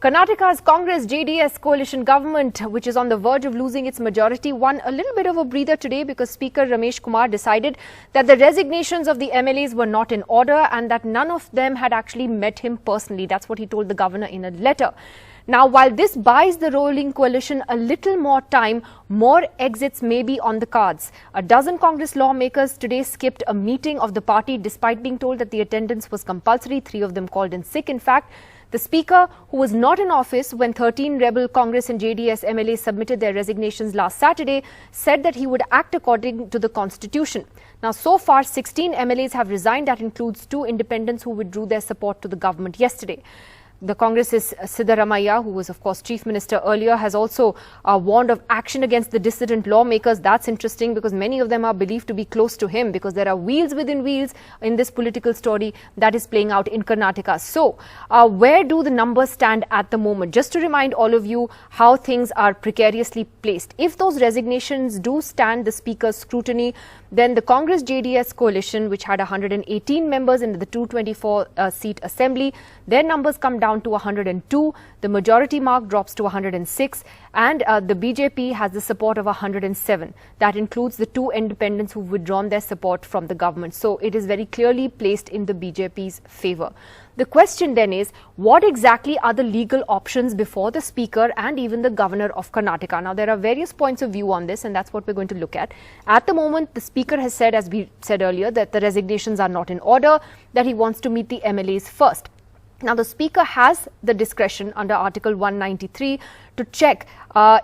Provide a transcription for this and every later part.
Karnataka's Congress-JDS coalition government, which is on the verge of losing its majority, won a little bit of a breather today because Speaker Ramesh Kumar decided that the resignations of the MLAs were not in order and that none of them had actually met him personally. That's what he told the governor in a letter. Now, while this buys the ruling coalition a little more time, more exits may be on the cards. A dozen Congress lawmakers today skipped a meeting of the party despite being told that the attendance was compulsory. 3 of them called in sick. In fact, the Speaker, who was not in office when 13 rebel Congress and JDS MLAs submitted their resignations last Saturday, said that he would act according to the Constitution. Now, so far, 16 MLAs have resigned. That includes 2 independents who withdrew their support to the government yesterday. The Congress's Siddaramaiah, who was, of course, Chief Minister earlier, has also warned of action against the dissident lawmakers. That's interesting because many of them are believed to be close to him because there are wheels within wheels in this political story that is playing out in Karnataka. So, where do the numbers stand at the moment? Just to remind all of you how things are precariously placed. If those resignations do stand the Speaker's scrutiny, then the Congress-JDS coalition, which had 118 members in the 224-seat assembly, their numbers come down to 102. The majority mark drops to 106. And the BJP has the support of 107. That includes the 2 independents who've withdrawn their support from the government. So it is very clearly placed in the BJP's favor. The question then is, what exactly are the legal options before the Speaker and even the Governor of Karnataka? Now, there are various points of view on this, and that's what we're going to look at. At the moment, the Speaker has said, as we said earlier, that the resignations are not in order, that he wants to meet the MLAs first. Now, the Speaker has the discretion under Article 193 to check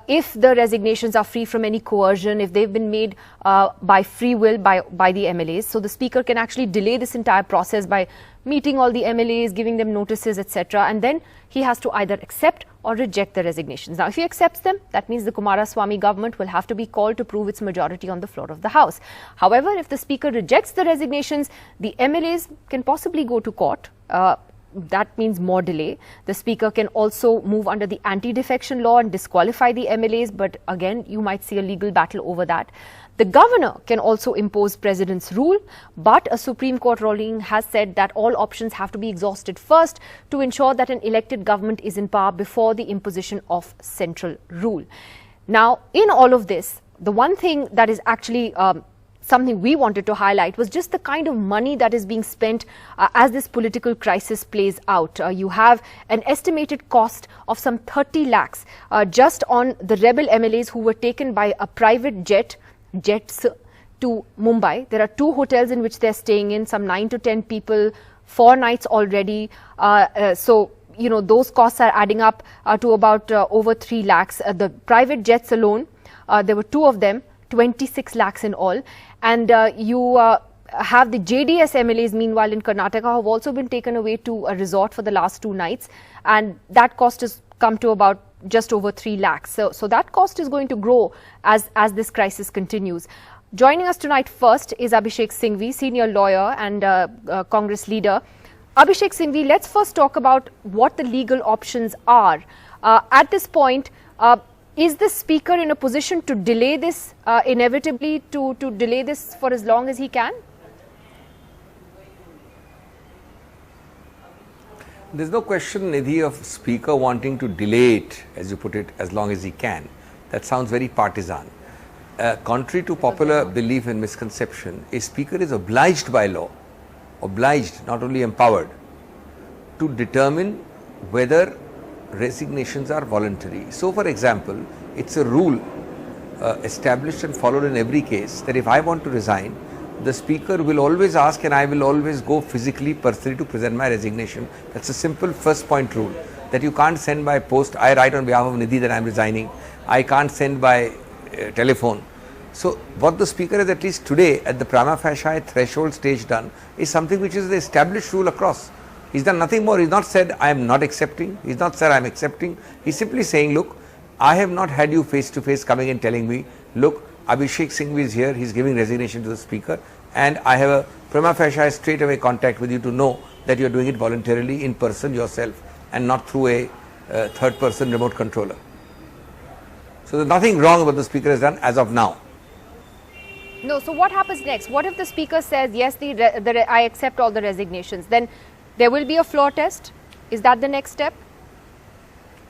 if the resignations are free from any coercion, if they've been made by free will by the MLAs. So the Speaker can actually delay this entire process by meeting all the MLAs, giving them notices, etc. And then he has to either accept or reject the resignations. Now, if he accepts them, that means the Kumaraswamy government will have to be called to prove its majority on the floor of the House. However, if the Speaker rejects the resignations, the MLAs can possibly go to court. That means more delay. The Speaker can also move under the anti-defection law and disqualify the MLAs, but again, you might see a legal battle over that. The Governor can also impose President's rule, but a Supreme Court ruling has said that all options have to be exhausted first to ensure that an elected government is in power before the imposition of central rule. Now, in all of this, the one thing that is actually something we wanted to highlight was just the kind of money that is being spent as this political crisis plays out. You have an estimated cost of some 30 lakhs just on the rebel MLAs who were taken by a private jets to Mumbai. There are 2 hotels in which they're staying in, some 9 to 10 people, 4 nights already. So, you know, those costs are adding up to about over 3 lakhs. The private jets alone, there were 2 of them, 26 lakhs in all. And you have the JDS MLAs, meanwhile, in Karnataka, have also been taken away to a resort for the last 2 nights. And that cost has come to about just over 3 lakhs. So that cost is going to grow as this crisis continues. Joining us tonight first is Abhishek Singhvi, senior lawyer and Congress leader. Abhishek Singhvi, let's first talk about what the legal options are. At this point, is the Speaker in a position to delay this, inevitably to delay this for as long as he can? There's no question, Nidhi, of Speaker wanting to delay it, as you put it, as long as he can. That sounds very partisan. Contrary to popular belief and misconception, a Speaker is obliged by law, obliged, not only empowered, to determine whether resignations are voluntary. So, for example, it's a rule established and followed in every case that if I want to resign, the Speaker will always ask and I will always go physically, personally to present my resignation. That's a simple first point rule, that you can't send by post. I write on behalf of Nidhi that I am resigning. I can't send by telephone. So, what the Speaker has at least today at the prima facie threshold stage done is something which is the established rule across. He's done nothing more. He's not said, I am not accepting. He's not said, I am accepting. He's simply saying, look, I have not had you face to face coming and telling me, look, Abhishek Singhvi is here. He's giving resignation to the Speaker. And I have a prima facie straight away contact with you to know that you're doing it voluntarily in person yourself and not through a third person remote controller. So there's nothing wrong what the Speaker has done as of now. No, so what happens next? What if the Speaker says, yes, I accept all the resignations? Then there will be a floor test. Is that the next step?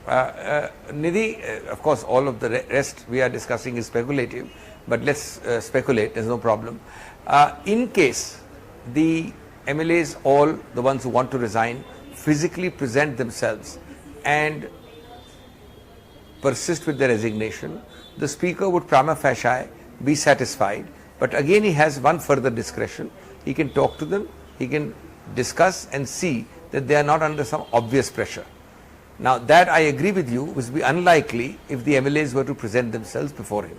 Nidhi, of course, all of the rest we are discussing is speculative, but let's speculate, there's no problem. In case the MLAs, all the ones who want to resign, physically present themselves and persist with their resignation, the Speaker would prima facie be satisfied. But again, he has one further discretion. He can talk to them, he can discuss and see that they are not under some obvious pressure. Now, that I agree with you would be unlikely if the MLAs were to present themselves before him.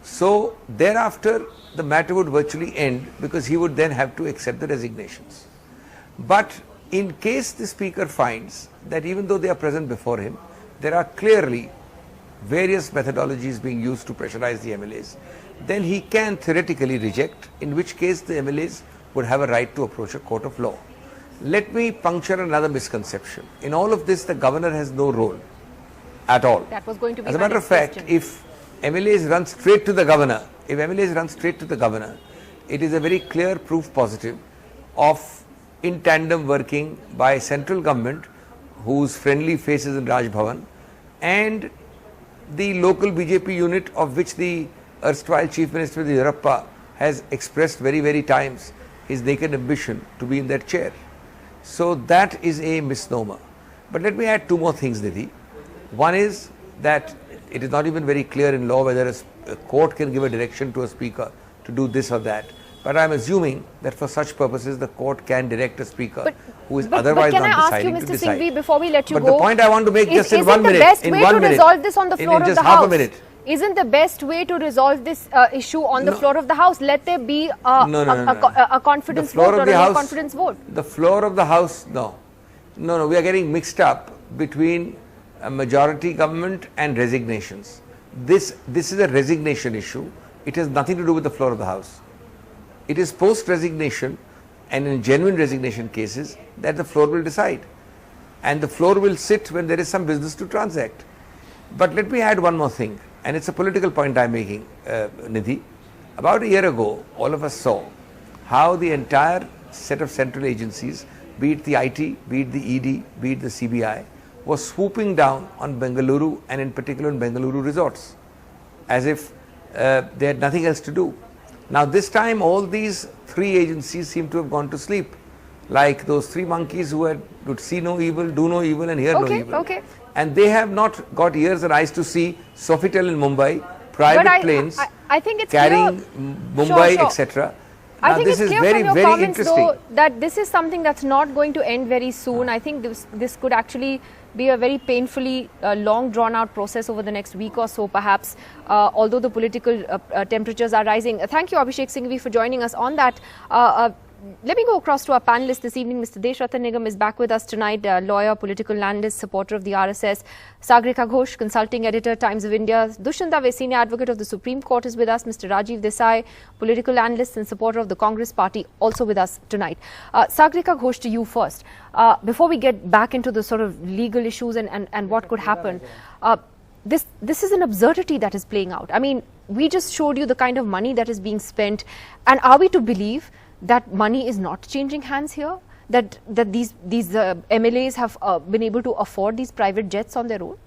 So, thereafter, the matter would virtually end because he would then have to accept the resignations. But in case the Speaker finds that even though they are present before him, there are clearly various methodologies being used to pressurize the MLAs, then he can theoretically reject, in which case the MLAs would have a right to approach a court of law. Let me puncture another misconception. In all of this, the governor has no role at all. That was going to be as a matter of fact, if MLAs run straight to the governor, it is a very clear proof positive of in tandem working by central government, whose friendly face is in Raj Bhavan, and the local BJP unit, of which the erstwhile Chief Minister Yediyurappa has expressed very times his naked ambition to be in that chair. So that is a misnomer. But let me add two more things, Nidhi. One is that it is not even very clear in law whether a court can give a direction to a speaker to do this or that. But I am assuming that for such purposes the court can direct a speaker who is otherwise not deciding to decide. But can I ask you, Mr. Singhvi, before we let you go, the point I want to make just in 1 minute, isn't the best way to resolve this on the floor of the House? Isn't the best way to resolve this issue on the floor of the House? Let there be a confidence vote or a no-confidence vote. The floor of the House, no, we are getting mixed up between a majority government and resignations. This is a resignation issue. It has nothing to do with the floor of the House. It is post-resignation and in genuine resignation cases that the floor will decide. And the floor will sit when there is some business to transact. But let me add one more thing, and it's a political point I'm making, Nidhi. About a year ago, all of us saw how the entire set of central agencies, be it the IT, be it the ED, be it the CBI, was swooping down on Bengaluru and in particular in Bengaluru resorts, as if they had nothing else to do. Now this time all these three agencies seem to have gone to sleep, like those three monkeys who would see no evil, do no evil and hear no evil. And they have not got ears and eyes to see Sofitel in Mumbai, private planes I think it's carrying Mumbai, etc. I think it's clear from your comments, though, that this is something that's not going to end very soon. I think this could actually be a very painfully long drawn-out process over the next week or so, perhaps, although the political temperatures are rising. Thank you, Abhishek Singhvi, for joining us on that. Let me go across to our panelists this evening. Mr. Deshratan Nigam is back with us tonight, lawyer, political analyst, supporter of the RSS. Sagrika Ghosh, consulting editor, Times of India. Dushanta Ve, senior advocate of the Supreme Court, is with us. Mr. Rajiv Desai, political analyst and supporter of the Congress party, also with us tonight. Sagrika Ghosh, to you first. Before we get back into the sort of legal issues and what could happen, this is an absurdity that is playing out. I mean, we just showed you the kind of money that is being spent, and are we to believe that money is not changing hands here? That these MLAs have been able to afford these private jets on their own?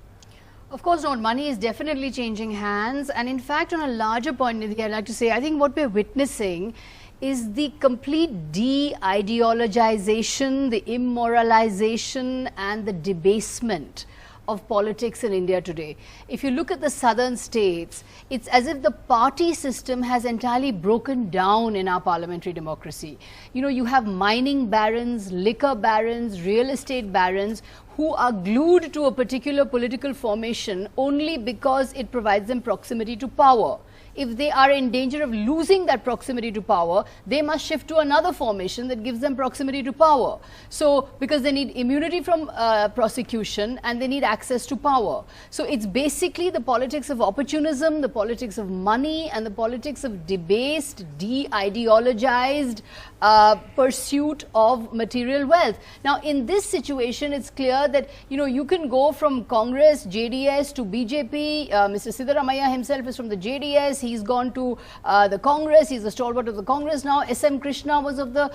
Of course not. Money is definitely changing hands. And in fact, on a larger point, Nidhi, I'd like to say, I think what we're witnessing is the complete de-ideologization, the immoralization and the debasement of politics in India today. If you look at the southern states, it's as if the party system has entirely broken down in our parliamentary democracy. You know, you have mining barons, liquor barons, real estate barons who are glued to a particular political formation only because it provides them proximity to power. If they are in danger of losing that proximity to power, they must shift to another formation that gives them proximity to power. So, because they need immunity from prosecution and they need access to power. So, it's basically the politics of opportunism, the politics of money and the politics of debased, de-ideologized pursuit of material wealth. Now, in this situation, it's clear that, you know, you can go from Congress, JDS to BJP. Mr. Siddaramaiah himself is from the JDS. He's gone to the Congress. He's a stalwart of the Congress now. SM Krishna was of the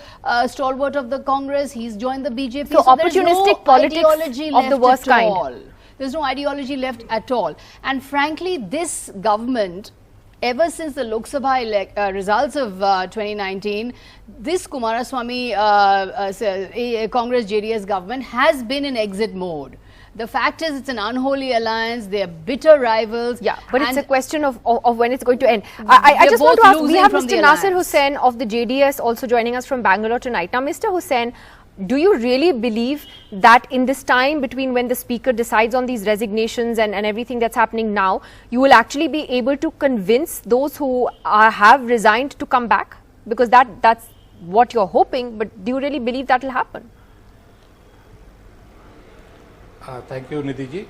stalwart of the Congress. He's joined the BJP. So opportunistic politics of the worst kind. There's no ideology left at all. And frankly, this government, ever since the Lok Sabha results of 2019, this Kumaraswamy Congress-JDS government has been in exit mode. The fact is, it's an unholy alliance. They are bitter rivals. Yeah, but it's a question of when it's going to end. I just want to ask, we have Mr. Nasir Hussain of the JDS also joining us from Bangalore tonight. Now, Mr. Hussain, do you really believe that in this time between when the speaker decides on these resignations and everything that's happening now, you will actually be able to convince those who have resigned to come back? Because that's what you're hoping, but do you really believe that will happen? Thank you, Nidhi.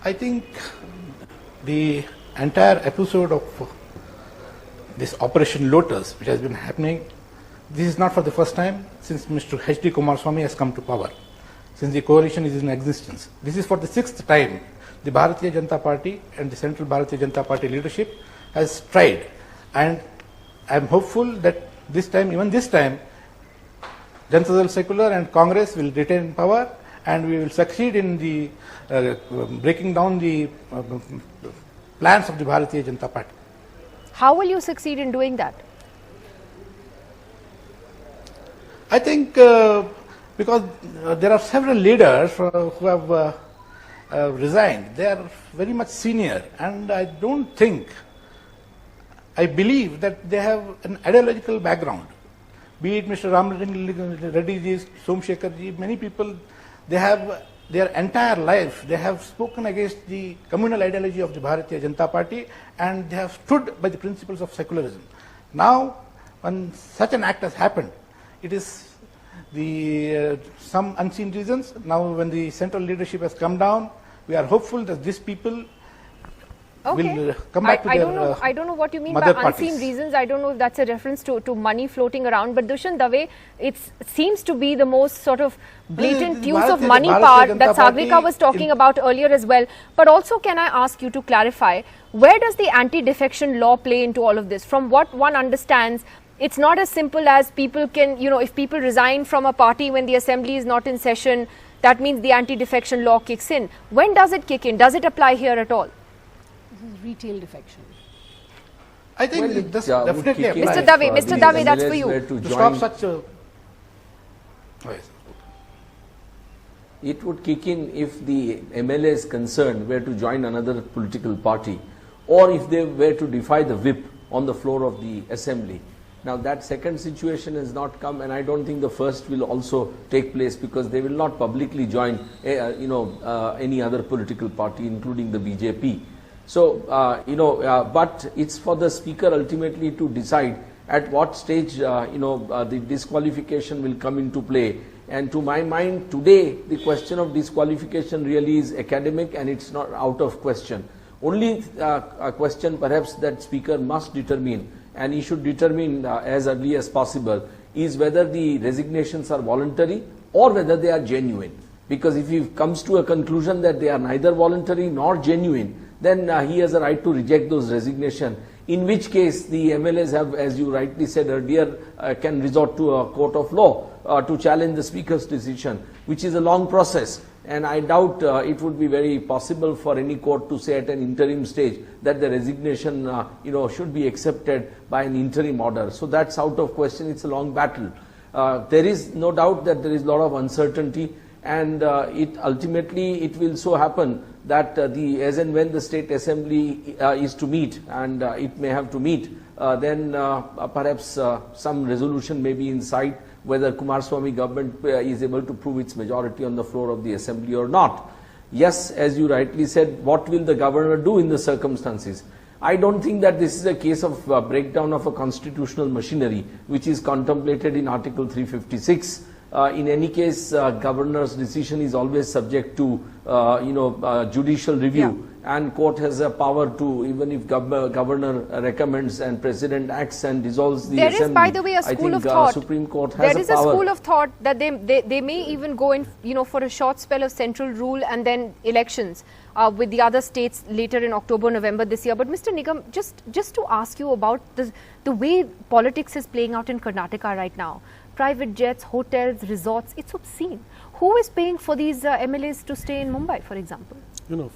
I think the entire episode of this Operation Lotus, which has been happening, this is not for the first time since Mr. H.D. Kumaraswamy has come to power, since the coalition is in existence. This is for the 6th time the Bharatiya Janata Party and the Central Bharatiya Janata Party leadership has tried. And I am hopeful that this time, even this time, Janata Dal Secular and Congress will retain power, and we will succeed in the breaking down the plans of the Bharatiya Janata Party. How will you succeed in doing that? I think because there are several leaders who have resigned. They are very much senior, and I believe that they have an ideological background. Be it Mr. Ram Reddy ji, Somshekhar ji, many people, they have their entire life, they have spoken against the communal ideology of the Bharatiya Janata Party, and they have stood by the principles of secularism. Now, when such an act has happened, it is some unseen reasons. Now, when the central leadership has come down, we are hopeful that these people will come back to their I don't know what you mean by parties. unseen reasons. I don't know if that's a reference to money floating around. But Dushyant Dave, it seems to be the most sort of blatant use of money part that Sagrika was talking about earlier as well. But also, can I ask you to clarify, where does the anti-defection law play into all of this? From what one understands, it's not as simple as people can, if people resign from a party when the assembly is not in session, that means the anti-defection law kicks in. When does it kick in? Does it apply here at all? This is retail defection. I think this definitely applies. Mr. Dave, that's for you. To stop such a... It would kick in if the MLAs concerned were to join another political party, or if they were to defy the whip on the floor of the assembly. Now that second situation has not come, and I don't think the first will also take place, because they will not publicly join any other political party, including the BJP. So but it's for the speaker ultimately to decide at what stage the disqualification will come into play. And to my mind today, the question of disqualification really is academic, and it's not out of question. Only a question perhaps that speaker must determine, and he should determine as early as possible, is whether the resignations are voluntary or whether they are genuine. Because if he comes to a conclusion that they are neither voluntary nor genuine, then he has a right to reject those resignations, in which case the MLAs have, as you rightly said earlier, can resort to a court of law to challenge the speaker's decision, which is a long process. And I doubt it would be very possible for any court to say at an interim stage that the resignation should be accepted by an interim order. So that's out of question. It's a long battle. There is no doubt that there is a lot of uncertainty, and it will so happen that as and when the state assembly is to meet, and it may have to meet, then perhaps some resolution may be in sight, whether Kumaraswamy government is able to prove its majority on the floor of the assembly or not. Yes, as you rightly said, what will the governor do in the circumstances? I don't think that this is a case of breakdown of a constitutional machinery, which is contemplated in Article 356. In any case, governor's decision is always subject to judicial review, and court has a power to, even if governor recommends and president acts and dissolves the assembly. There is, by the way, a school of thought. Supreme Court has there is a school of thought that they may even go in, for a short spell of central rule and then elections with the other states later in October, November this year. But Mr. Nigam, just to ask you about the way politics is playing out in Karnataka right now. Private jets, hotels, resorts, it's obscene. Who is paying for these MLAs to stay in Mumbai, for example?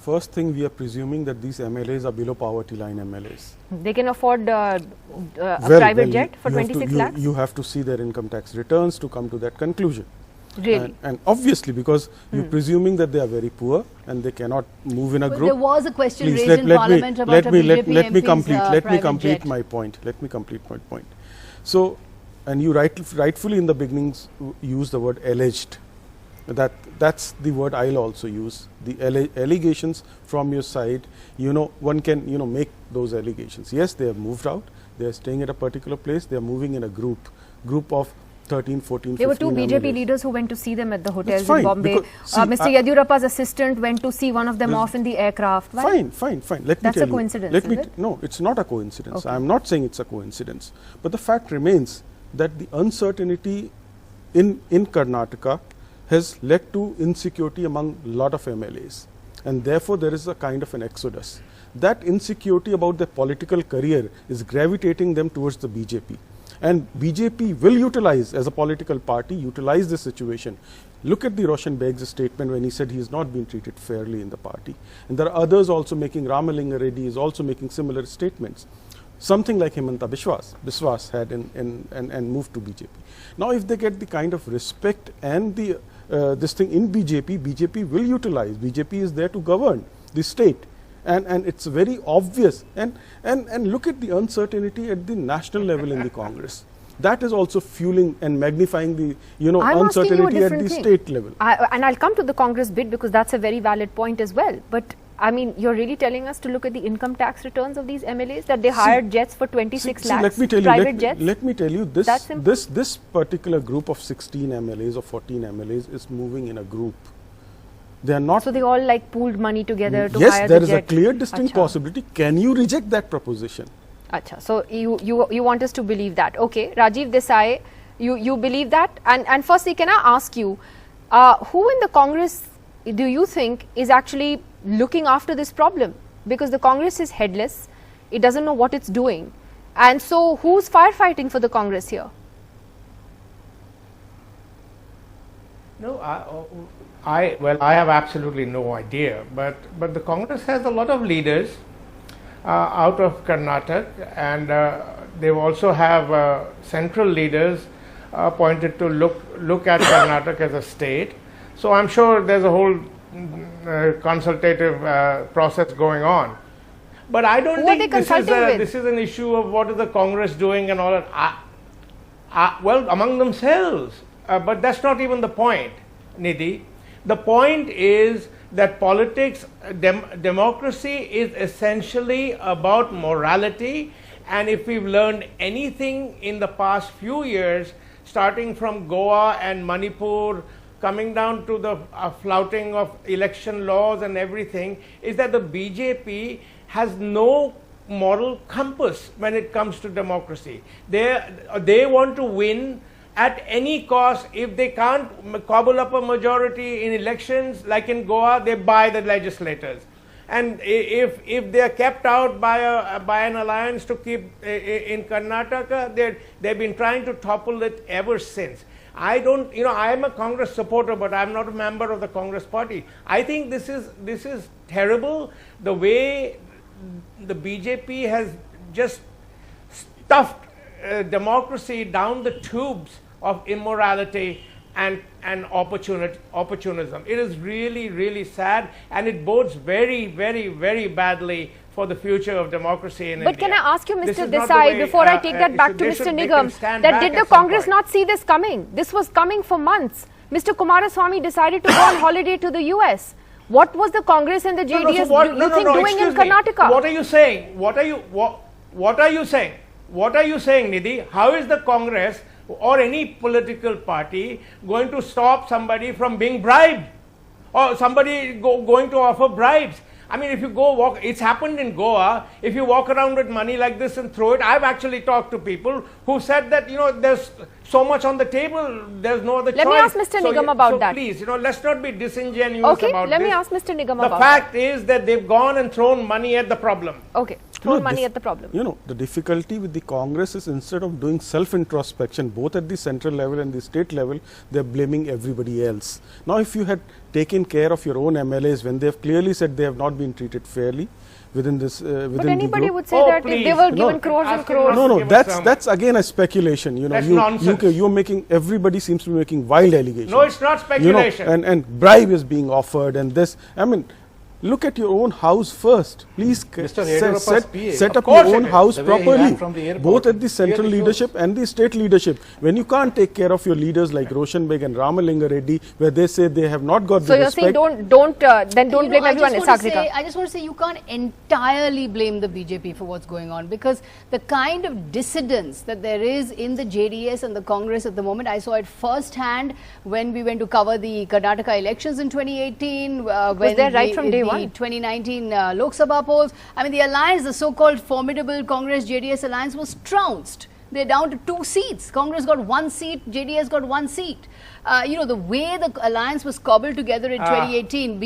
First thing, we are presuming that these MLAs are below poverty line MLAs. They can afford a private jet for 26 lakhs? You have to see their income tax returns to come to that conclusion. Really? And obviously, because you're presuming that they are very poor and they cannot move in a group. There was a question Please, raised in Parliament about a BJP let me complete. MP's Let me complete my point. Let me complete my point. So, and you rightfully in the beginnings use the word alleged. That's the word I'll also use. The allegations from your side. One can make those allegations. Yes, they have moved out. They are staying at a particular place. They are moving in a group of 13, 14, 15 There were two BJP MLAs. leaders who went to see them at the hotels That's in fine, Bombay. because, see, Mr. Yadurappa's assistant went to see one of them off in the aircraft. Why? Fine. Let me That's tell a you. coincidence, is it? No, it's not a coincidence. Okay. I am not saying it's a coincidence. But the fact remains that the uncertainty in Karnataka has led to insecurity among a lot of MLAs. And therefore, there is a kind of an exodus. That insecurity about their political career is gravitating them towards the BJP. And BJP will utilize, as a political party, utilize this situation. Look at the Roshan Beg's statement when he said he has not been treated fairly in the party. And there are others also making, Ramalinga Reddy is also making similar statements. Something like Himanta Biswas had and moved to BJP. Now, if they get the kind of respect and the this thing in BJP will utilize. BJP is there to govern the state. And it's very obvious. And look at the uncertainty at the national level in the Congress. That is also fueling and magnifying the uncertainty at the state level. And I'll come to the Congress bit because that's a very valid point as well. But I mean, you're really telling us to look at the income tax returns of these MLAs, that they hired jets for 26 lakhs, let me tell private you, jets? Let me tell you, this particular group of 16 MLAs or 14 MLAs is moving in a group. They are not. So they all like pooled money together to yes, hire there the is jet. a clear distinct possibility. Can you reject that proposition? Acha. So you want us to believe that? Okay, Rajiv Desai, you believe that? And firstly, can I ask you, who in the Congress do you think is actually looking after this problem? Because the Congress is headless, it doesn't know what it's doing, and so who's firefighting for the Congress here? No, I have absolutely no idea, but the Congress has a lot of leaders out of Karnataka, and they also have central leaders appointed to look at Karnataka as a state. So I'm sure there's a whole consultative process going on. But I don't think this is an issue of what is the Congress doing and all that. Well, among themselves. But that's not even the point, Nidhi. The point is that politics, democracy is essentially about morality. And if we've learned anything in the past few years, starting from Goa and Manipur, coming down to the flouting of election laws and everything, is that the BJP has no moral compass when it comes to democracy. They want to win at any cost. If they can't cobble up a majority in elections, like in Goa, they buy the legislators. And if they are kept out by an alliance to keep in Karnataka, they've been trying to topple it ever since. I am a Congress supporter, but I'm not a member of the Congress party. I think this is terrible, the way the BJP has just stuffed democracy down the tubes of immorality and opportunism. It is really, really sad, and it bodes very, very, very badly for the future of democracy in India. But can I ask you, Mr. Desai, before I take that back to Mr. Nigam, that did the Congress not see this coming? This was coming for months. Mr. Kumaraswamy decided to go on holiday to the US. What was the Congress and the JDS doing in Karnataka? What are you saying? What are you saying? What are you saying, Nidhi? How is the Congress or any political party going to stop somebody from being bribed, or somebody going to offer bribes? I mean, if you go walk, it's happened in Goa. If you walk around with money like this and throw it, I've actually talked to people who said that, there's so much on the table, there's no other choice. Let me ask Mr. Nigam about that. Please, let's not be disingenuous about this. Okay, let me ask Mr. Nigam about that. The fact is that they've gone and thrown money at the problem. Okay. thrown money at the problem. You know, the difficulty with the Congress is instead of doing self-introspection, both at the central level and the state level, they are blaming everybody else. Now, if you had taken care of your own MLAs when they have clearly said they have not been treated fairly within this, but anybody would say that if they were given crores and crores. No, that's again a speculation. You know, that's nonsense. You're making, everybody seems to be making wild allegations. No, it's not speculation. You know, and bribe is being offered and this. I mean, look at your own house first. Please set up your own house properly, both at the central leadership and the state leadership. When you can't take care of your leaders like Roshan Beg and Ramalinga Reddy, where they say they have not got the respect. So you're saying don't blame everyone. I just want to say you can't entirely blame the BJP for what's going on, because the kind of dissidence that there is in the JDS and the Congress at the moment, I saw it firsthand when we went to cover the Karnataka elections in 2018. Was there right from day one? The 2019 Lok Sabha polls. I mean, the alliance, the so-called formidable Congress-JDS alliance was trounced. They're down to 2 seats. Congress got 1 seat, JDS got 1 seat. You know, the way the alliance was cobbled together in 2018,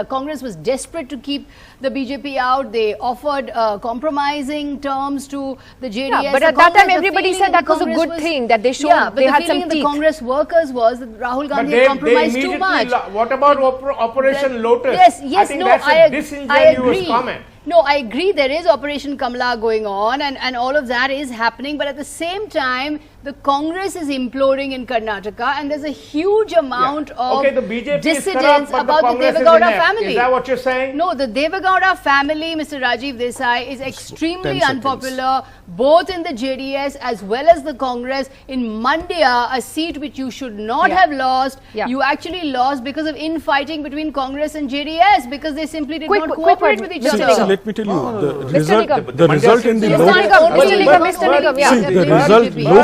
Congress was desperate to keep the BJP out. They offered compromising terms to the JDS. Yeah, but at that time, everybody said that was a good thing, that they showed they had some teeth. The Congress workers was that Rahul Gandhi had compromised too much. What about Operation Lotus? Yes, I think that's a disingenuous comment. No, I agree, there is Operation Kamala going on and all of that is happening, but at the same time, the Congress is imploding in Karnataka and there's a huge amount of dissidence about the Devagowda family. Is that what you're saying? No, the Devagowda family, Mr. Rajiv Desai, is extremely unpopular, both in the JDS as well as the Congress. In Mandya, a seat which you should not have lost, you actually lost because of infighting between Congress and JDS, because they simply did not cooperate with each other. Let me tell you, the result in the Lok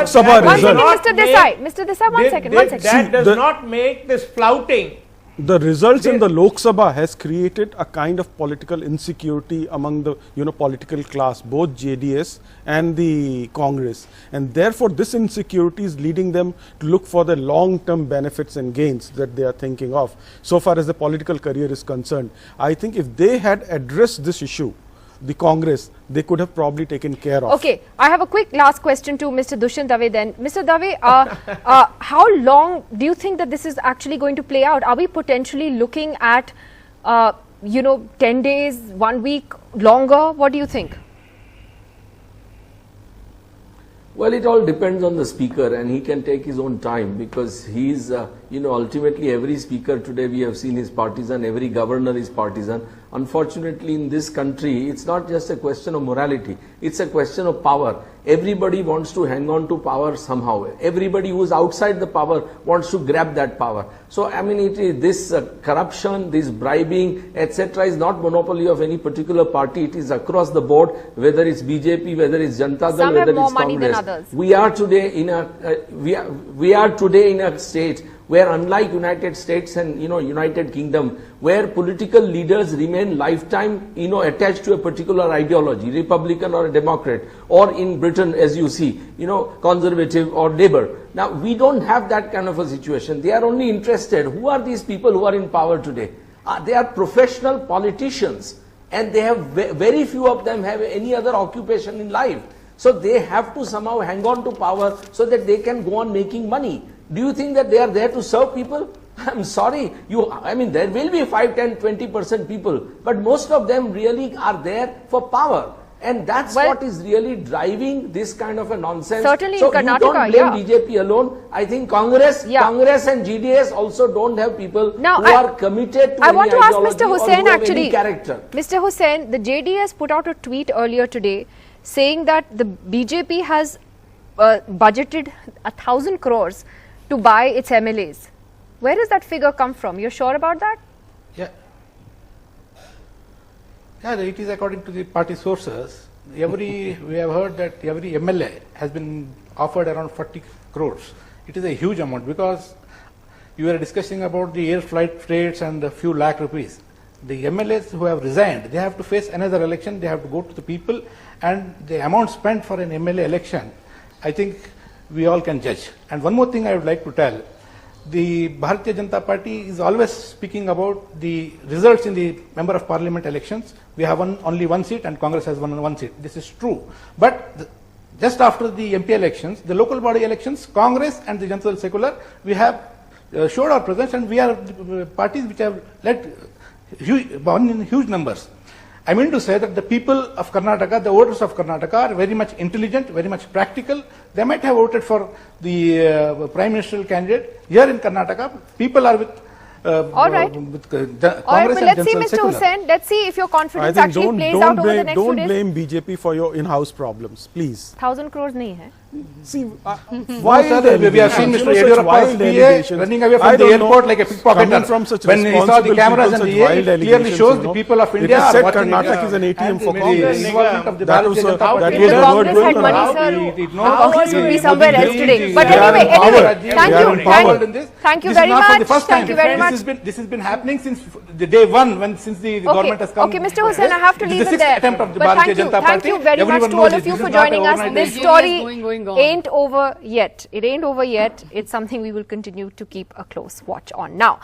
Sabha result. Mr. Desai, one second. That does not make this flouting. The results in the Lok Sabha has created a kind of political insecurity among the political class, both JDS and the Congress, and therefore this insecurity is leading them to look for the long-term benefits and gains that they are thinking of. So far as the political career is concerned, I think if they had addressed this issue, the Congress, they could have probably taken care of. Okay, I have a quick last question to Mr. Dushyant Dave then. Mr. Dave, how long do you think that this is actually going to play out? Are we potentially looking at, 10 days, 1 week, longer? What do you think? Well, it all depends on the speaker, and he can take his own time, because he is, ultimately every speaker today we have seen is partisan, every governor is partisan. Unfortunately, in this country, it's not just a question of morality, it's a question of power. Everybody wants to hang on to power somehow. Everybody who is outside the power wants to grab that power. So, I mean, it is this corruption, this bribing, etc. is not monopoly of any particular party. It is across the board, whether it's BJP, whether it's Janata Dal, whether it's Congress. We are today in a state where, unlike United States and United Kingdom, where political leaders remain lifetime attached to a particular ideology, Republican or a Democrat, or in Britain, as you see, Conservative or Labour. Now, we don't have that kind of a situation. They are only interested. Who are these people who are in power today? They are professional politicians, and they have very few of them have any other occupation in life. So they have to somehow hang on to power so that they can go on making money. Do you think that they are there to serve people? I'm sorry, there will be 5, 10, 20% people, but most of them really are there for power. And that's what is really driving this kind of a nonsense. Certainly so in Karnataka, you don't blame BJP alone. I think Congress and JDS also don't have people who are committed to I want to ask Mr. Hussain actually. Character. Mr. Hussain, the JDS put out a tweet earlier today saying that the BJP has budgeted 1,000 crores to buy its MLAs. Where does that figure come from? You're sure about that? Yeah, it is according to the party sources. We have heard that every MLA has been offered around 40 crores. It is a huge amount, because you were discussing about the air flight rates and a few lakh rupees. The MLAs who have resigned, they have to face another election, they have to go to the people, and the amount spent for an MLA election, I think we all can judge. And one more thing I would like to tell, the Bharatiya Janata Party is always speaking about the results in the Member of Parliament elections. We have only one seat and Congress has one seat. This is true. But just after the MP elections, the local body elections, Congress and the Janata Dal Secular, we have showed our presence, and we are parties which have led won in huge numbers. I mean to say that the people of Karnataka, the voters of Karnataka are very much intelligent, very much practical. They might have voted for the Prime Ministerial candidate. Here in Karnataka, people are with All right. Congress All right, but and let's see, Janata Mr. Secular. Hussain. Let's see if your I confidence think actually plays out over the next 2 don't days. blame BJP for your in-house problems, please. 1,000 crores nahi hai. See, Why we have seen Mr. Yediyurappa's PA running away from the airport like a pickpocketer. From such When he saw the responsible cameras people, and such the wild air, it clearly allegations, shows you the know. people of It India is are said watching Karnataka India. is an ATM for And Congress. the involvement of the That Bharatiya was Janata Party. If the was Congress had going money, around. sir, No, Congress would be Modi somewhere else ji, today. But they are anyway, empowered. thank They are you. empowered. Thank you This is very not for the much. first Thank you time. very much. This has been happening since the day one, since the government has come. Okay, Mr. Hussain, I have to It is leave the it sixth there. attempt of the But Bharatiya Janata thank Party. you very much Everyone to knows all of it. you This for is not joining us. overnight. This The story journey is going on. ain't over yet. It ain't over yet. It's something we will continue to keep a close watch on. Now,